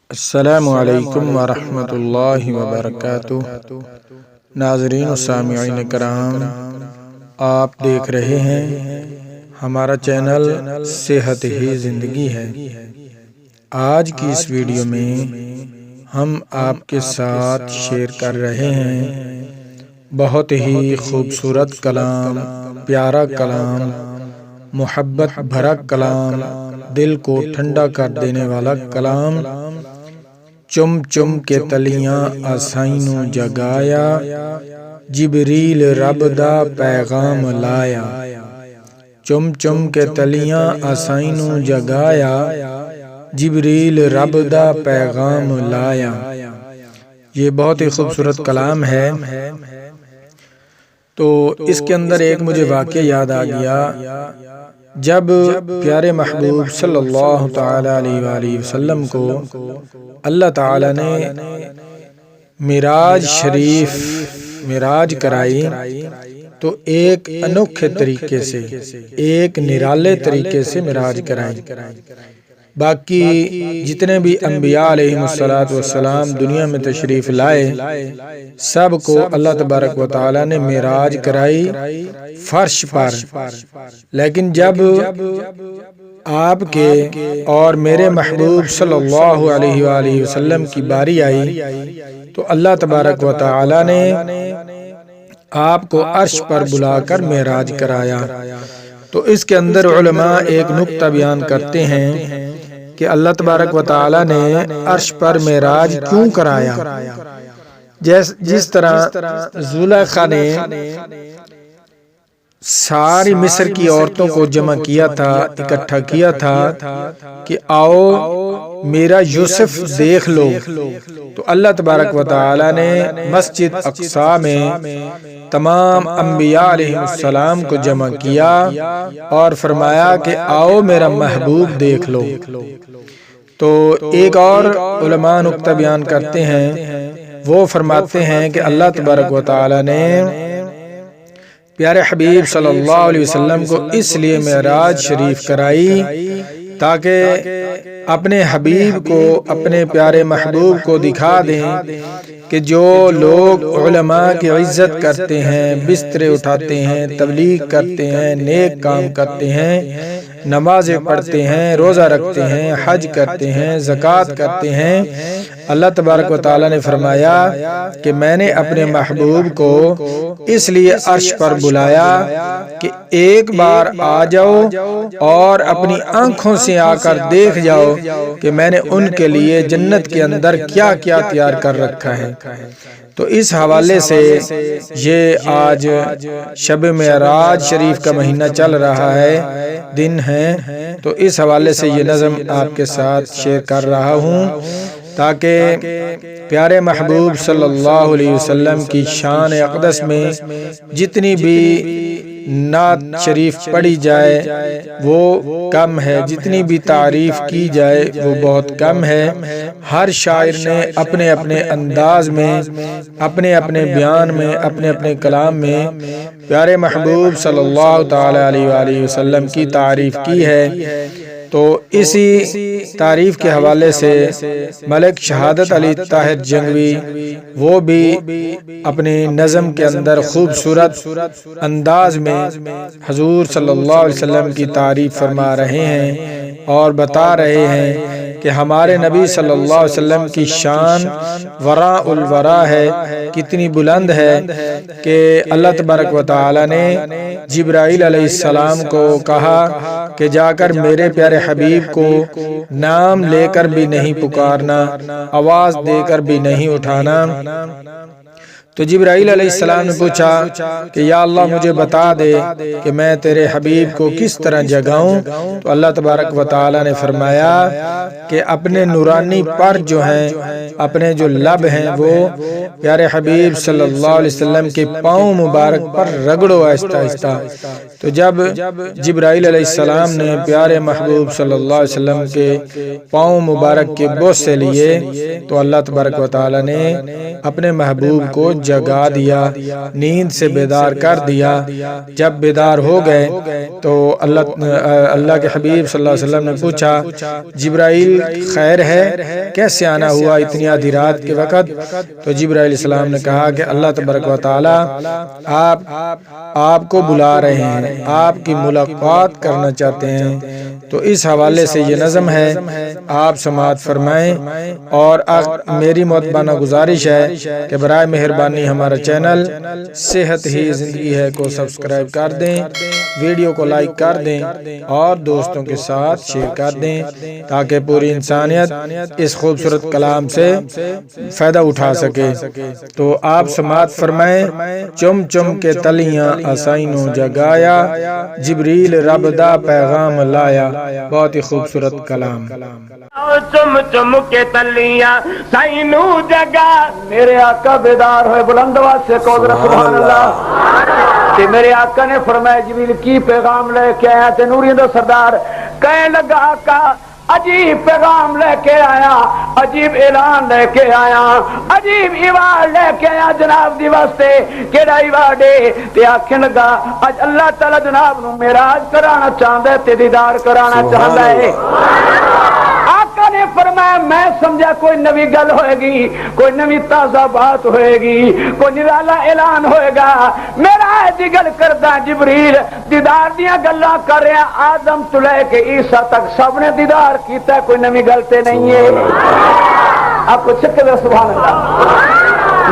السلام علیکم ورحمۃ اللہ وبرکاتہ۔ ناظرین و سامعین کرام، آپ دیکھ رہے ہیں ہمارا چینل صحت ہی زندگی ہے۔ آج کی اس ویڈیو میں ہم آپ کے ساتھ شیئر کر رہے ہیں بہت ہی خوبصورت کلام، پیارا کلام، محبت بھرا کلام، دل کو ٹھنڈا کر دینے والا کلام۔ چم چم کے تلیاں آسائنوں جگایا، جبریل رب دا پیغام لایا۔ چم چم کے تلیاں آسائنوں جگایا، جبریل رب دا پیغام لایا۔ یہ بہت ہی خوبصورت کلام ہے۔ تو اس کے اندر ایک مجھے واقعہ یاد آ گیا، جب پیارے محبوب صلی اللہ تعالی علیہ وآلہ وسلم کو اللہ تعالی نے معراج کرائی، تو ایک انوکھے طریقے سے، ایک نرالے طریقے سے معراج کرائی۔ باقی جتنے بھی انبیاء علیہ السلام دنیا میں تشریف لائے، سب کو اللہ تبارک و تعالی نے معراج کرائی فرش پر، لیکن جب آپ کے اور میرے محبوب صلی اللہ علیہ وآلہ وسلم کی باری آئی، تو اللہ تبارک و تعالی نے آپ کو عرش پر بلا کر معراج کرایا۔ تو اس کے اندر علماء ایک نکتہ بیان کرتے ہیں کہ اللہ تبارک و تعالی نے عرش پر معراج کیوں کرایا۔ جس طرح زلیخا نے ساری مصر کی عورتوں کو جمع کیا تھا، اکٹھا کیا تھا کہ آؤ میرا یوسف دیکھ لو، تو اللہ تبارک و تعالی نے مسجد اقصی میں تمام انبیاء علیہ السلام کو جمع کیا اور فرمایا کہ آؤ میرا محبوب دیکھ لو۔ تو ایک اور علماء نکتہ بیان کرتے ہیں، وہ فرماتے ہیں کہ اللہ تبارک و تعالی نے پیارے حبیب صلی اللہ علیہ وسلم کو اس لیے معراج شریف کرائی تاکہ اپنے حبیب کو، اپنے پیارے محبوب کو دکھا دیں کہ جو لوگ علماء کی عزت کرتے ہیں، بسترے اٹھاتے ہیں، تبلیغ کرتے ہیں، نیک کام کرتے ہیں، نمازیں پڑھتے ہیں، روزہ رکھتے ہیں، حج کرتے ہیں، زکوٰۃ کرتے ہیں، اللہ تبارک و تعالی نے فرمایا کہ میں نے اپنے محبوب کو اس لیے عرش پر بلایا کہ ایک بار آ جاؤ اور اپنی آنکھوں سے آ کر دیکھ جاؤ کہ میں نے ان کے لیے جنت کے اندر کیا کیا تیار کر رکھا ہے۔ تو اس حوالے سے یہ آج شب معراج شریف کا مہینہ چل رہا ہے، دن ہے، تو اس حوالے سے یہ نظم آپ کے ساتھ شیئر کر رہا ہوں تاکہ پیارے محبوب صلی اللہ علیہ وسلم کی شان اقدس میں جتنی بھی نعت شریف پڑھی جائے وہ کم ہے، جتنی بھی تعریف کی جائے وہ بہت کم ہے۔ ہر شاعر نے اپنے اپنے انداز میں، اپنے اپنے بیان میں، اپنے اپنے کلام میں پیارے محبوب صلی اللہ تعالی علیہ وآلہ وسلم کی تعریف کی ہے۔ تو اسی تعریف کے حوالے سے ملک شہادت علی طاہر جنگوی وہ بھی اپنے نظم کے اندر خوبصورت انداز میں حضور صلی اللہ علیہ وسلم کی تعریف فرما رہے ہیں اور بتا رہے ہیں کہ ہمارے نبی صلی اللہ علیہ وسلم کی شان وراء الورا ہے، کتنی بلند ہے کہ اللہ تبارک و تعالی نے جبرائیل علیہ السلام کو کہا کہ جا کر میرے پیارے حبیب کو نام لے کر بھی نہیں پکارنا، آواز دے کر بھی نہیں اٹھانا۔ تو جبرائیل علیہ السلام نے پوچھا کہ یا اللہ مجھے بتا دے کہ میں تیرے حبیب کو کس طرح جگاؤں، تو اللہ تبارک و تعالی نے فرمایا کہ اپنے نورانی پر جو ہیں، اپنے جو لب ہیں، وہ پیارے حبیب صلی اللہ علیہ وسلم کے پاؤں مبارک پر رگڑو آہستہ آہستہ۔ تو جب جبرائیل علیہ السلام نے پیارے محبوب صلی اللہ علیہ وسلم کے پاؤں مبارک کے بوسے لیے، تو اللہ تبارک و تعالی نے اپنے محبوب کو جگا دیا، نیند سے بیدار کر دیا۔ جب بیدار ہو گئے تو اللہ کے حبیب صلی اللہ علیہ وسلم نے پوچھا جبرائیل خیر ہے، کیسے آنا ہوا اتنی آدھی رات کے وقت؟ تو جبرائیل علیہ السلام نے کہا کہ اللہ تبارک و تعالی آپ کو بلا رہے ہیں، آپ کی ملاقات کرنا چاہتے ہیں۔ تو اس حوالے سے یہ نظم ہے، آپ سماعت فرمائیں۔ اور میری معتبانہ گزارش ہے کہ برائے مہربانی ہمارا چینل صحت ہی زندگی ہے کو سبسکرائب کر دیں، ویڈیو کو لائک کر دیں اور دوستوں کے ساتھ شیئر کر دیں تاکہ پوری انسانیت اس خوبصورت کلام سے فائدہ اٹھا سکے۔ تو آپ سماعت فرمائیں۔ چم چم کے تلیاں اسائنوں جگایا، جبریل رب دا پیغام لایا۔ بہت ہی خوبصورت کلام۔ چم چم کے تلیاں سائنوں جگا، میرے آقا بیدار ہوئے، بلند آواز سے کہو سبحان اللہ۔ تے میرے آقا نے فرمایا جبریل کی پیغام لے کے آیا؟ تے نوریوں دا سردار کہنے لگا آقا عجیب پیغام لے کے آیا، عجیب اعلان لے کے آیا، عجیب ایوان لے کے آیا جناب دی واسطے۔ کیڑا ایوان دے؟ تے آکھن لگا اج اللہ تعالی جناب نو معراج کرانا چاہندا ہے تے دیدار کرانا چاہندا ہے۔ آقا نے فرمایا میں سمجھا کوئی نوی گل ہوئے گی، کوئی نوی تازہ بات ہوئے گی، کوئی نرالا اعلان ہوئے گا۔ میرا دی گل کردہ جبریل دیدار دیاں گلاں کر رہے ہیں، آدم تو لے کے عیسیٰ تک سب نے دیدار کیتا ہے، کوئی نوی گل تے نہیں ہے۔ آپ کو چھکے دے سبحان اللہ،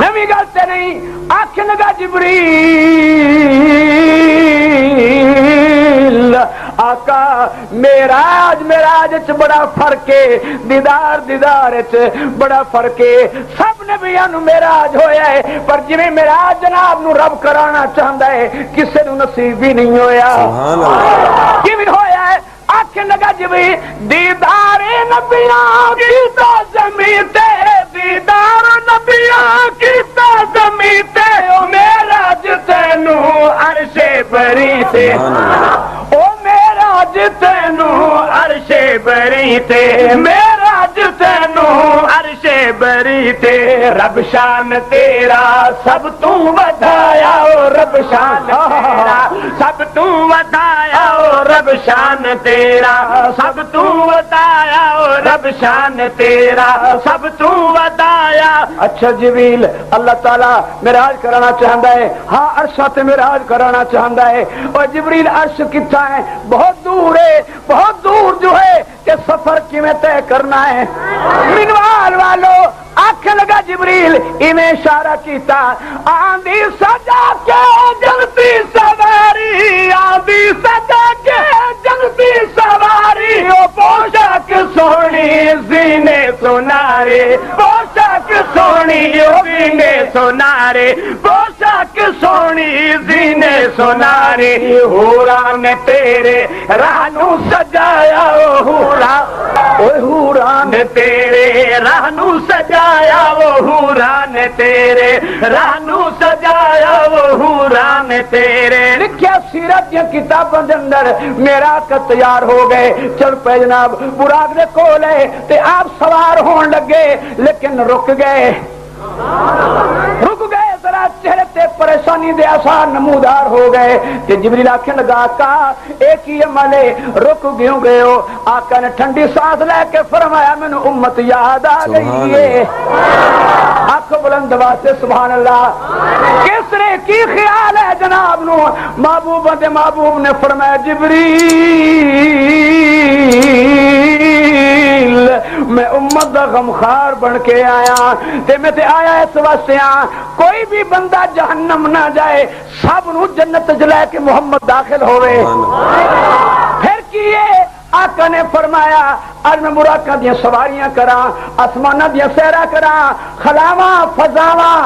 نوی گل تے نہیں۔ آنکھیں لگا جبریل آقا معراج چ بڑا فرق ہے، دیدار چ بڑا فرق ہے۔ سب نبیاں نو معراج ہویا ہے، پر جویں معراج جناب نو رب کرانا چاہندا ہے کسے نو نصیب بھی نہیں ہویا۔ سبحان اللہ، کیویں ہویا ہے؟ آنکھیں لگا جبریل دیدار نبیاں کیتا زمین تے، دیدار نبیاں کیتا زمین تے، او معراج تینو عرش بری تے، او معراج تینو عرش بری تے، معراج تینو عرش بری تے۔ رب شان تیرا سب تو ودایا، او رب شان تیرا سب تو ودایا، او رب شان تیرا سب تو ودایا، او رب شان تیرا سب تو ودایا۔ اچھا جبریل اللہ تعالیٰ معراج کرانا چاہندا ہے، ہاں عرش تے معراج کرانا چاہندا ہے۔ اور جبریل عرش کتھا ہے؟ بہت دور ہے، بہت دور جو ہے کہ سفر کیویں طے کرنا ہے۔ منوال والو آنکھ لگا جبریل انہیں اشارہ کیتا، آندھی سجا کے جلتی سواری، آندھی سجا کے جلتی سواری، او پوشاک سونی زینے سونارے، پوشاک سونی زینے سونارے، پوشاک سونی زینے سونارے۔ حوران نے تیرے رہنو سجایا، او حورا، او حوران نے تیرے رہنو سجایا، وہ حوران تیرے رہنو سجایا، وہ حوران تیرے۔ لکھیا سیرت یا کتاباں دے اندر میرا کا تیار ہو گئے، چل پے جناب براق دے کولے تے آپ سوار ہون لگے، لیکن رک گئے ذرا چہرے تے پریشانی دے آثار نمودار ہو گئے۔ کہ جبریل آنکھیں لگا آقا ایک ہی عملے رک گیوں گئے ہو؟ آقا نے ٹھنڈی سانس لے کے فرمایا مینوں امت یاد آ گئی ہے۔ آنکھ بلند واسطے سبحان اللہ۔ کس نے کی خیال ہے جناب نو؟ محبوب دے محبوب نے فرمایا جبریل میں امت دا غمخار بن کے آیا، تے میں تے آیا اس واسطے کوئی بھی بندہ جہنم نہ جائے، سب نو جنت جلے کے محمد داخل ہوئے۔ پھر کیے آقا نے فرمایا آج میں مراقہ دیاں سواریاں کراں، آسمانہ دیاں سیرہ کراں، خلاواں فضاواں،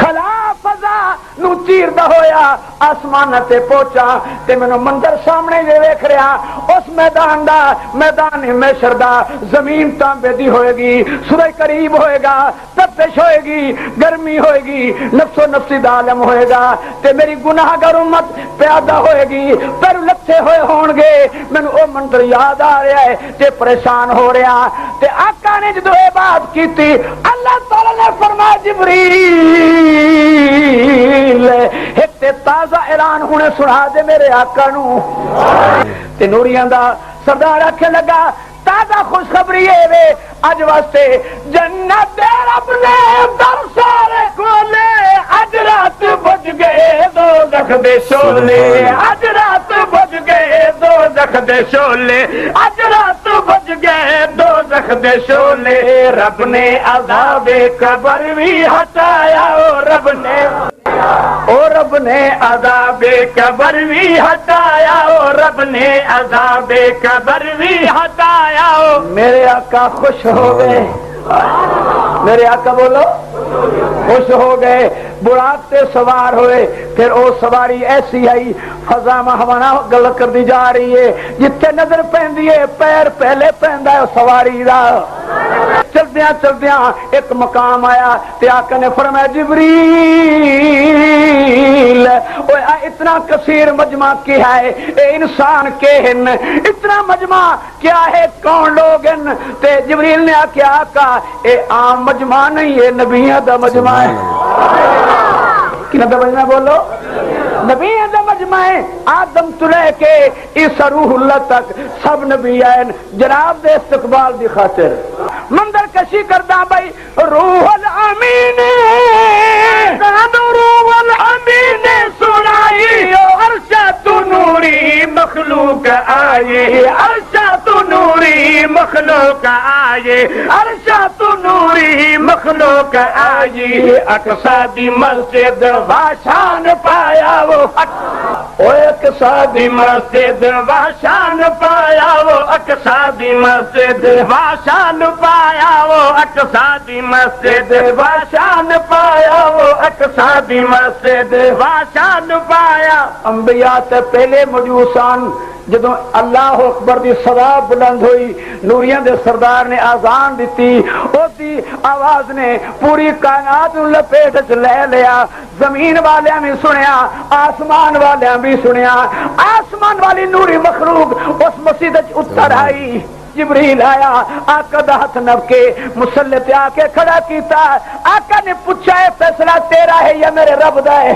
خلا فضا نو چیر دا ہویا آسمان تے پہنچا تے مینوں منظر سامنے دے ویکھ رہا اس میدان دا، میدان محشر دا۔ زمین تانبے دی ہوئے گی، سورج قریب ہوئے گا، تپش ہوئے گی، گرمی ہوئے گی، نفس و نفسی دا عالم ہوئے گا تے میری گناہگار امت پیادہ ہوئے گی، پیر لتھے ہوئے ہون گے۔ مینوں او منظر یاد آ رہا ہے تے پریشان ہو رہا تے آقا نے جدو یہ بات کی تھی اللہ تعالی نے فرمایا جبریل ایک تے تازہ اعلان ہونے سنا دے میرے آقا نو تے نوریاں دا سردار آکھے لگا تازہ خوشخبری ہے اج واسطے جنت دے رب نے در سارے کھولے اج رات بج گئے دوزخ دے شولے اج رات بج گئے دوزخ دے شولے اج رات بج گئے دوزخ دے شولے رب نے عذاب قبر بھی ہٹایا رب نے عذاب قبر بھی ہٹایا رب نے عذاب قبر بھی ہٹایا میرے آقا خوش ہو گئے میرے آقا بولو خوش ہو گئے براق سے سوار ہوئے پھر وہ سواری ایسی آئی فضا مہوانا گل کر دی جا رہی ہے جتنے نظر پہندی ہے پیر پہلے پہندا ہے سواری دا چلدیاں ایک مقام آیا تے آقا نے فرمایا جبریل اتنا کثیر مجمع کیا ہے اے انسان کے ہن اتنا مجمع کیا ہے کون لوگ ہیں تے جبریل نے آکھیا آقا اے عام مجمع نہیں ہے نبیوں دا مجمع ہے کنا دا مجمع بولو نبیوں دا مجمع ہے آدم تو لے کے عیسی روح اللہ تک سب نبی ہیں جناب دے استقبال دی خاطر مندر کشی کردہ بھائی روح الامین روح الامین سنائی عرشت نوری مخلوق آئے عرشت نوری مخلوق آئے عرشت نوری مخلوق آئے اقصی دی مسجد واشان پایا وہ اقصی دی مسجد واشان پایا وہ اقصی دی مسجد واشان پایا وہ اقصی دی مسجد واشان پایا وہ اقصی دی مسجد واشان پایا انبیاء تے پہلے موجودان جدوں اللہ اکبر دی صدا بلند ہوئی نوریاں دے سردار نے آزان دیتی اس دی آواز نے پوری کائنات لپیٹ وچ لے لیا زمین والیاں بھی سنیا آسمان والیاں بھی سنیا آسمان والی نوری مخلوق اس مسجد وچ اتر آئی جبریل آیا آقا دا ہاتھ نب کے مسلح پہ آ کے کھڑا کیتا آقا نے پوچھا ہے فیصلہ تیرا ہے یا میرے رب دا ہے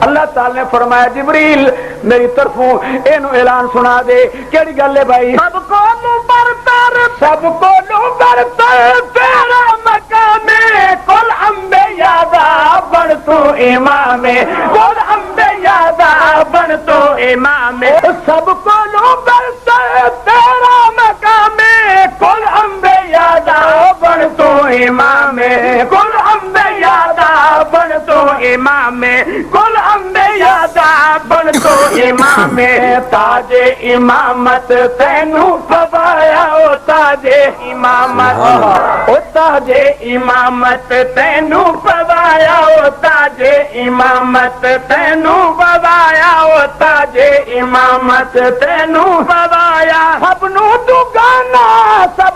اللہ تعالی نے فرمایا جبریل میری طرفوں اینو اعلان سنا دے کیڑی گل ہے بھائی سب کو لو برتر تیرا مقام کل انبیاء دا بن تو امام کل انبیاء دا بن تو امام سب کو لو برتر تیرا مقام کل انبیاء دا بن تو امام کل انبیاء دا بن تو امام کل انبیاء دا بن تو امام تاج امامت تینو پوایا او تاج امامت او تاج امامت تینو پوایا او تاج امامت تینو پوایا او تاج امامت تینو پوایا سب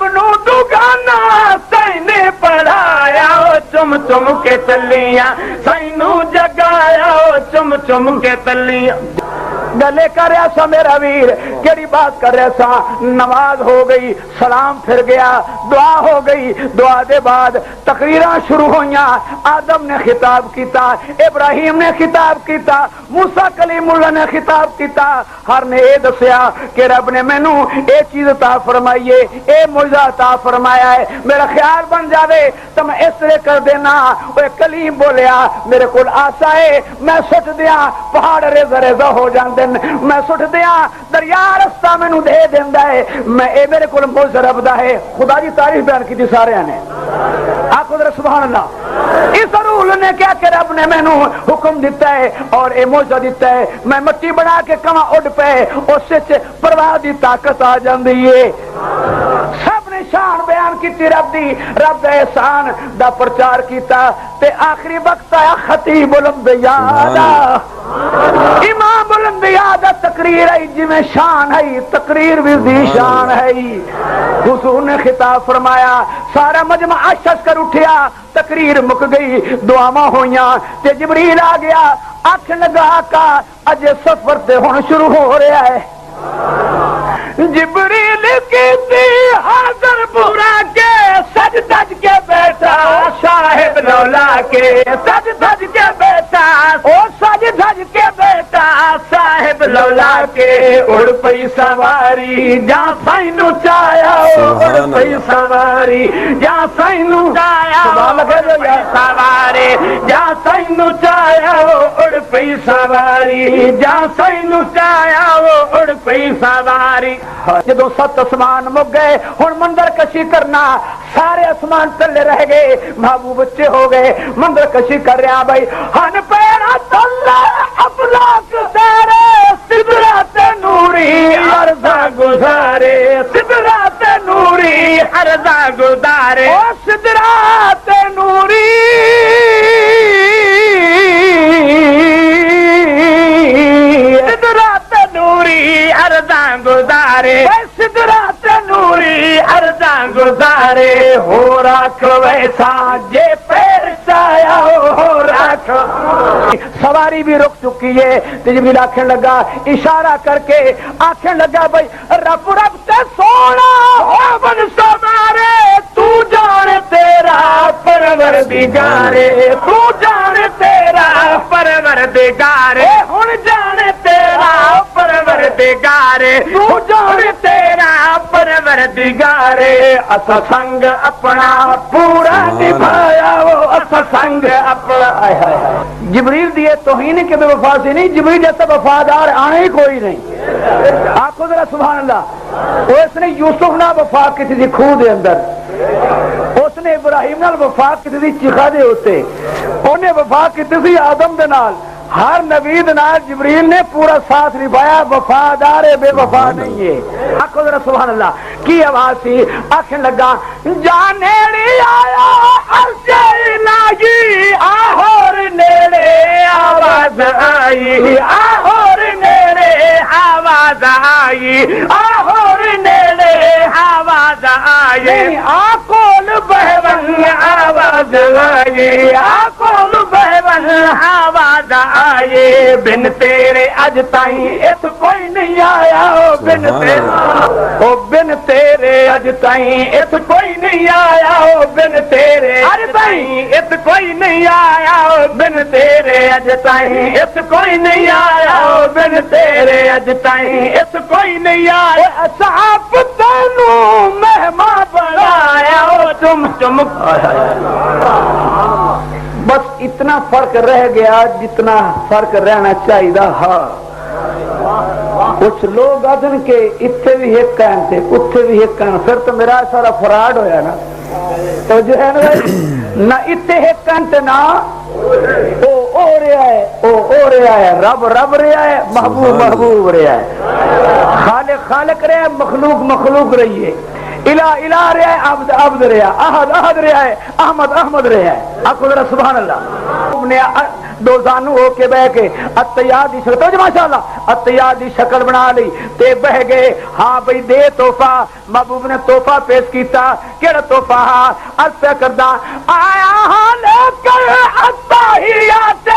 نو دگانا سینے پڑھایا او چم چم کے تلیاں سینو جگایا او چم چم کے تلیاں گلے کر رہا سا میرا ویر کیڑی بات کر رہا سا نماز ہو گئی سلام پھر گیا دعا ہو گئی دعا دے بعد تقریراں شروع ہوئیاں آدم نے خطاب کیتا ابراہیم نے خطاب کیتا موسیٰ کلیم اللہ نے خطاب کیتا ہر نے اے دسیا کہ رب نے مینوں اے چیز عطا فرمائی ہے اے معجزہ عطا فرمایا ہے میرا خیال بن جاوے تو میں اس طرح کر دینا وہ کلیم بولیا میرے کول آسا ہے میں سٹ دیاں پہاڑ ریزہ ریزہ ہو جاندے میں سٹ دیاں دریا رستہ مینوں دے دیندا ہے میں اے میرے کول معجزہ رب دا ہے خدا دی تعریف بیان کی سارے نے آکھو ذرا سبحان اللہ اس رسول نے کیا کہ رب نے مینوں حکم دیتا ہے اور اے معجزہ دیتا ہے میں مٹی بنا کے کواں اڑ پے اس وچ پرواہ دی طاقت آ جاندی ہے سب نے شان بیان کی رب دی رب دے احسان دا پرچار کیتا تے آخری وقت آیا خطیب الانبیاء دا امام الانبیاء دا تقریر ہے جی میں شان ہے تقریر بھی دی شان ہے حضور نے خطاب فرمایا سارا مجمع اشش کر اٹھیا تقریر مک گئی دعاواں ہویاں تے جبریل آ گیا اکھ لگا کا اجے سفر تے ہن شروع ہو رہا ہے جبریل کی حاضر پورا کے سج دج کے بیٹھا صاحب لولا کے سج دج کے بیٹھا او سج دج کے بیٹھا صاحب لولا کے اڑ پئی سواری جا سائنو چایا اڑ پئی سواری جا سائنو چایا سواری جا سائنو چایا اڑ پئی سواری جا سائنو چایا اڑ پئی سواری جدو 7 آسمان مک گئے ہن منظر کشی کرنا سارے آسمان تلے رہ گئے محبوب بچے ہو گئے منظر کشی کر رہا بھائی ہن پیڑا تلے افلاک سارے سدرات نوری عرضہ گزارے سدرات نوری عرضہ گزارے او سدرات نوری سدرات نوری عرضہ گزارے سدرات نوری عرضہ گزارے ہو رکھ ویسا جے پیر چایا ہو رکھ سواری بھی رک چکی ہے جبریل آنکھیں لگا اشارہ کر کے آنکھیں لگا بھائی رب رب تے سونا ہو بن سوارے تو جان تیرا پروردگارے تو جان تیرا پروردگارے ہن جان تیرا پروردگارے تو جان تیرا پروردگارے اسا سنگ اپنا پورا نبھایا وہ اسا سنگ اپنا جبریل دیے توہین کے بے وفا سے نہیں جبریل جیسا وفادار آنے ہی کوئی نہیں آنکھوں ذرا سبحان اللہ اس نے یوسف نہ وفا کسی دی کھو دے اندر اس نے ابراہیم نال وفا کسی دی چیخا دے ہوتے انہیں وفا کسی دی آدم دے نال ہر نبی نال جبریل نے پورا ساتھ نبھایا وفادار بے وفا نہیں ہے آنکھوں ذرا سبحان اللہ کی آواز تھی آنکھیں لگا جانیڑی آیا عرش الہی آہور نیڑے آواز آئی آہور نیڑے آواز آئی آہور نیڑے آواز آئی آکول بہون آواز آئی آکول بہون آواز آئے بن تیرے اج تائیں اس کوئی نہیں آیا بن تیرے او بن تیرے اج تائیں اس کوئی نہیں آیا بن تیرے اج تائیں اس کوئی نہیں آیا بن تیرے اج تائیں اس کوئی نہیں آیا بن تیرے اج تائیں اس کوئی نہیں آیا اصحاب تینوں مہمان بنایا تم چمک بس اتنا فرق رہ گیا جتنا فرق رہنا چاہیے ہاں کچھ لوگ آدھن کے اتنے بھی ایک کہن تھے اتنے بھی ایک کہن پھر تو میرا سارا فراڈ ہویا نا تو جو ہے نا اتنے ایک کہن تھے نا او رہا ہے او رہا ہے رب رب رہا ہے محبوب محبوب رہا ہے خالق خالق رہا ہے مخلوق مخلوق رہی ہے الہ الہ رہا ہے عبد عبد رہا ہے احد احد رہا ہے احمد احمد رہا ہے آپ ذرا سبحان اللہ نے دو زانو ہو کے بہ کے اتیار دی شکل تو ماشاءاللہ اتیار دی شکل بنا لی تے بہ گئے ہاں بھئی دے تحفہ محبوب نے تحفہ پیش کیتا کیڑا تحفہ عرض پہ کردا آیا ہاں لے کر اتحیات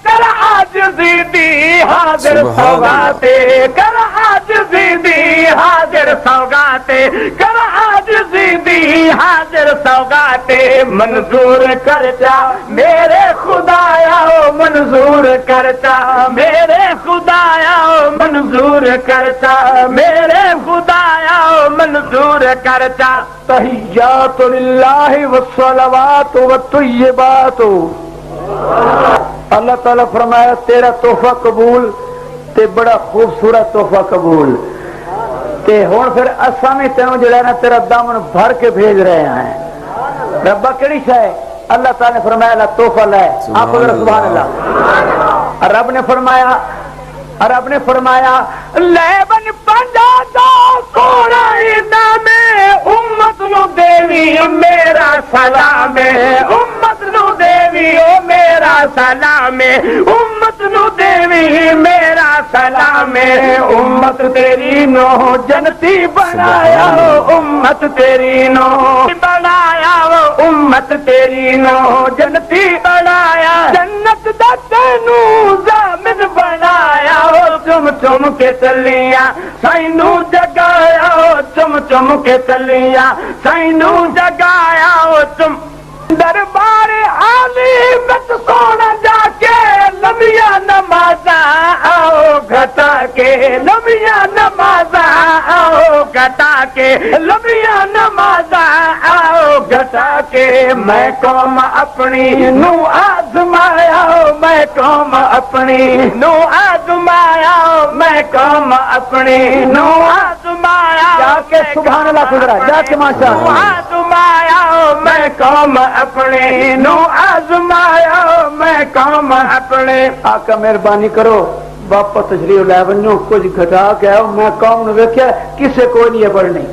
کر عاجزی دی حاضر سوگاتے کر عاجزی دی حاضر سوگاتے کر عاجزی دی حاضر سوگاتے منظور کرتا میرے خدایا منظور کرتا میرے خدایا منظور کرتا میرے خدایا منظور کرتا تحیات للہ والصلوات والطیبات اللہ تعالیٰ فرمایا تیرا تحفہ قبول تے بڑا خوبصورت تحفہ قبول تے ہون پھر اسامی تینوں جڑا نا تیرا دامن بھر کے بھیج رہے ہیں ربا کیڑی شے اللہ تعالیٰ نے فرمایا اللہ تحفہ لے آپ اگر سبحان اللہ رب نے فرمایا لے بن پنجا دا سونا میں امت نو دیوی میرا سلام امت نو دیوی میرا سلام امت نو دیوی میرا سلام امت تیری نو جنتی بنایا امت تیری نو بنایا امت تیری نو جنتی بنایا جنت دا تینو ضامن بنایا تم چم کے چلیاں سینو جگایا چم چم کے چلیاں سینو جگایا چم دربار عالی بچ سونا جا کے لمبیاں نمازاں آؤ گھٹا کے لمبیاں نمازاں آؤ گھٹا کے لمبیاں نمازاں آؤ گھٹا کے میں قوم اپنی نو آزمایا میں قوم اپنی نو آزمایا میں قوم اپنی نو آزمایا جا کے سبحان اللہ گزرا جا کے ماشاءاللہ آزمایا میں قوم اپنے نو آزمایا میں قوم اپنے آقا مہربانی کرو واپس تشریف لے ونجو کچھ گھٹا کے آؤ میں قوم نے ویکھیا کسے کوئی نہیں ہے پڑھنی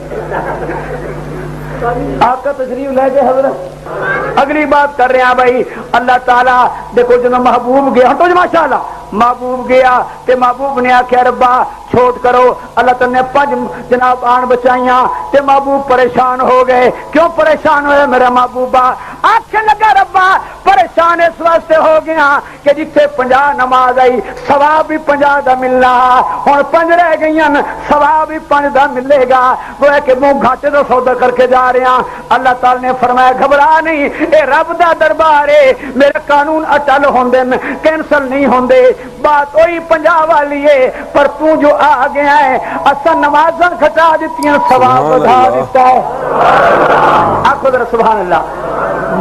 آقا تشریف لے گئے حضرت اگلی بات کر رہے ہیں بھائی اللہ تعالیٰ دیکھو جنہوں محبوب گیا ہم تو ماشاءاللہ محبوب گیا تے محبوب نے آخیا ربا چھوٹ کرو اللہ تعالیٰ نے 5 جناب آن بچائیاں تے محبوب پریشان ہو گئے کیوں پریشان ہوئے میرا محبوبہ آخر لگا ربا پریشان اس واسطے ہو گیا کہ جتھے 50 نماز آئی ثواب بھی 50 دا ملنا ہن 5 رہ گئی ثواب بھی 5 دا ملے گا وہ ہے کہ منہ گھاٹے تو سودا کر کے جا رہے ہیں اللہ تعالیٰ نے فرمایا گھبرا نہیں اے رب دا دربار ہے میرے قانون اٹل ہوندے کینسل نہیں ہوندے بات وہی 50 والی ہے پر تو جو آ گیا ہے اساں نمازاں گھٹا دتیاں ثواب بڑھا دیتا ہے آخو ذرا سبحان اللہ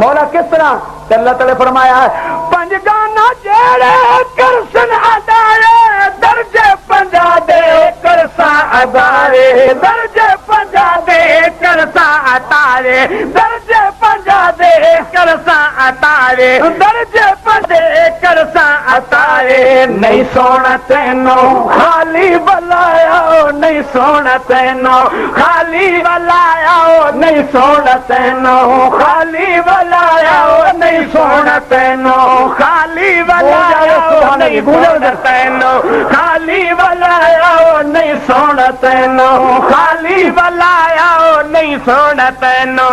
مولا کس طرح اللہ تعالیٰ فرمایا ہے 5 گانا جیڑے کرسن ادارے درجے 50 دے کرسا ادارے درجے 50 دے کرسا اتارے درجے 50 دے کرسا اتارے درجے 50 دے کرسا اتارے نہیں سونا تینو خالی بلایا نہیں سونا تینو خالی بلایا نہیں سونا تینو خالی بلایا نہیں سونا تینو خالی بلایا نہیں سونا تینو خالی بلایا نہیں سونا تینو خالی بلایا نہیں سونا تینو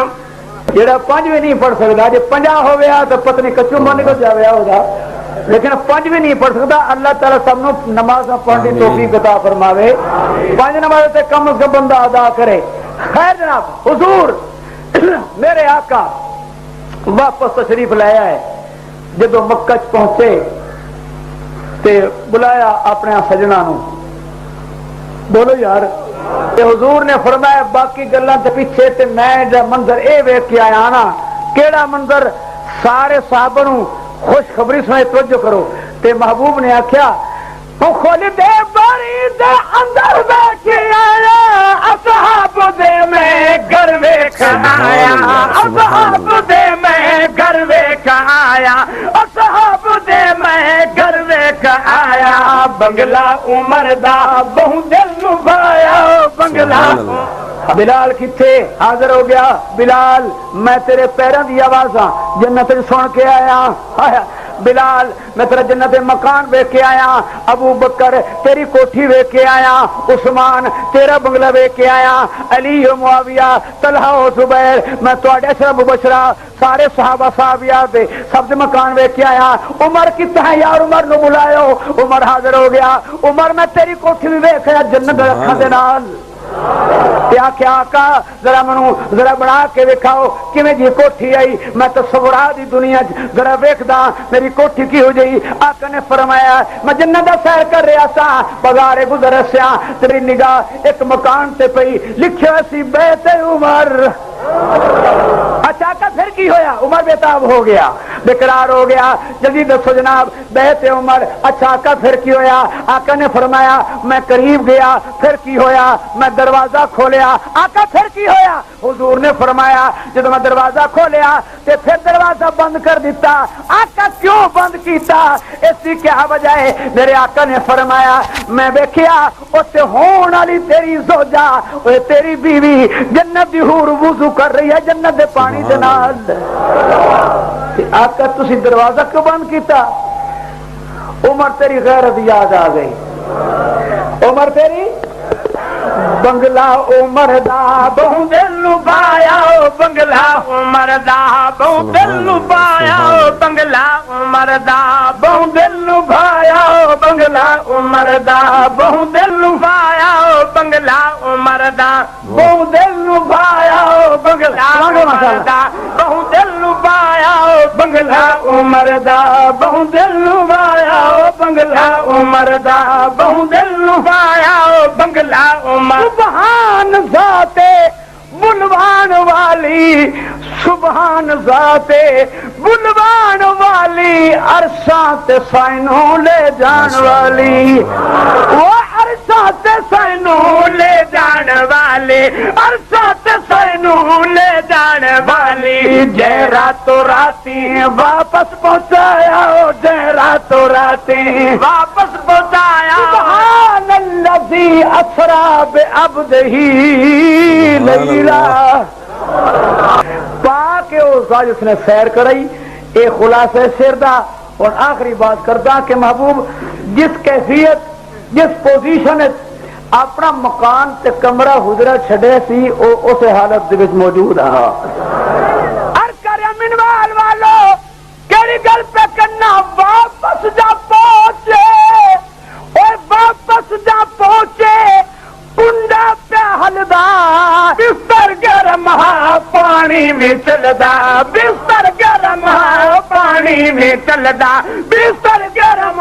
جڑا 5 بھی نہیں پڑھ سکتا جی 50 ہو گیا تو پتنی کچو من نکل جاویا ہوگا لیکن 5 بھی نہیں پڑھ سکتا اللہ تعالیٰ سب نو نماز پڑھنے توفیق عطا فرماوے 5 نماز تے کم از کم بندہ ادا کرے خیر جناب حضور میرے آقا واپس تشریف لایا ہے جدو مکہ پہنچے تے بلایا اپنے سجنا نو بولو یار تے حضور نے فرمایا باقی گلاں تے پیچھے تے میں جا منظر اے ویکھ کے آیا نا کیڑا منظر سارے صحابہ نو خوشخبری سنائے توجہ کرو تے محبوب نے آکھیا تو کھول دے باری دے اندر بیٹھ آیا اصحاب دے میں گھر ویکھ آیا اصحاب دے میں گھر ویکھ آیا اصحاب دے میں گھر ویکھ آیا بنگلہ عمر دا بہو دل نبھایا بنگلہ بلال کتھے حاضر ہو گیا بلال میں تیرے پیروں دی آوازاں جنت سن کے آیا بلال میں تیرا جنت مکان ویکھ کے آیا ابو بکر تیری کوٹھی ویکھ کے آیا عثمان تیرا بنگلہ ویکھ کے آیا علی و معاویہ طلحہ و زبیر میں تواڈے اشرا مبشرہ سارے صحابہ صحابیات دے سب دے مکان ویکھ کے آیا عمر کتنا ہے یار عمر نو بلایو عمر حاضر ہو گیا عمر میں تیری کوٹھی بھی ویکھ آیا جنت دے اکھاں دے نال کیا کیا آقا ذرا منو ذرا بنا کے وکھاؤ کیویں جی کوٹھی آئی میں تصورات دی دنیا ذرا ویکھدا میری کوٹھی کی ہو جئی آقا نے فرمایا میں جنت دا سیر کر رہا سا بازارے گزر سیا تیری نگاہ ایک مکان تے پئی لکھیا سی بیت عمر اچھا آقا پھر کی ہویا عمر بےتاب ہو گیا بےقرار ہو گیا جلدی دسو جناب بیت عمر اچھا آقا پھر کی ہویا آقا نے فرمایا میں قریب گیا پھر کی ہویا میں دروازہ کھولیا آقا پھر کی ہویا حضور نے فرمایا جب میں دروازہ کھولیا تے پھر دروازہ بند کر دیتا آقا کیوں بند کیتا اس کی کیا وجہ ہے میرے آقا نے فرمایا میں دیکھیا اسے ہون والی تیری زوجہ تیری بیوی جنت دی حور وضو کر رہی ہے جنت دے پانی دے نال آقا تسی دروازہ کیوں بند کیتا عمر تیری غیرت یاد آ گئی عمر تیری بنگلہ عمر دا بہو دل لبایا بنگلہ عمر دا بہو دل لبایا بنگلہ عمر دا بہو دل لبایا بنگلہ عمر دا بہو دل نبھایا بنگلہ عمر دا بہو دل نبھایا بنگلہ عمر دا بہو دل نبھایا بنگلہ عمر دا بہو دل نبھایا بنگلہ عمر دا بہو دل نبھایا بنگلہ عمر سبحان ذات بلوان والی سبحان ذات بلوان والی عرشاں تے سائنوں لے جان والی وہ عرشاں تے سائنوں لے جان والی عرشاں تے سائنوں لے جان والی جے راتوں راتی واپس پہنچایا جے راتوں راتی واپس پہنچایا سبحان الذی اسرا بعبدہ لیلا پاک اس کا جس نے سیر کرائی اے خلاصہ سر دا اور آخری بات کردا کہ محبوب جس کیفیت جس پوزیشن اپنا مکان تے کمرہ حجرہ چھڑے سی او اس حالت دے وچ موجود رہا عرض کریا منوال والو کیڑی گل پہ کرنا واپس جا پہنچے اور واپس جا پہنچے کنڈا پہ ہلدا بستر گرم پانی میں چلدا بستر گرم پانی میں چلدا بستر گرم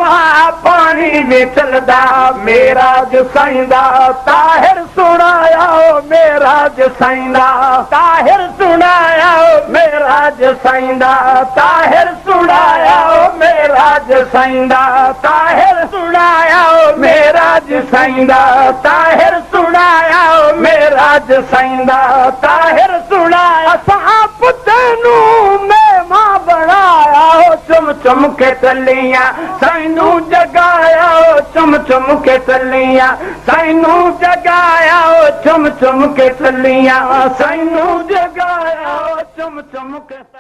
پانی میں چلدا میراج سائندا طاہر سنایا میراج سائندا طاہر سنایا میراج سائندا طاہر سنایا میراج سائندا طاہر سنایا میراج سائندا طاہر سنایا میراج سائندا طاہر سنایا صاحب تینوں میں ماں بنایا چم چم کے چلیاں سائنوں جگایا چم چم کے چلیاں سائنوں جگایا چم چم کے چلیاں سائنوں جگایا چم چم کے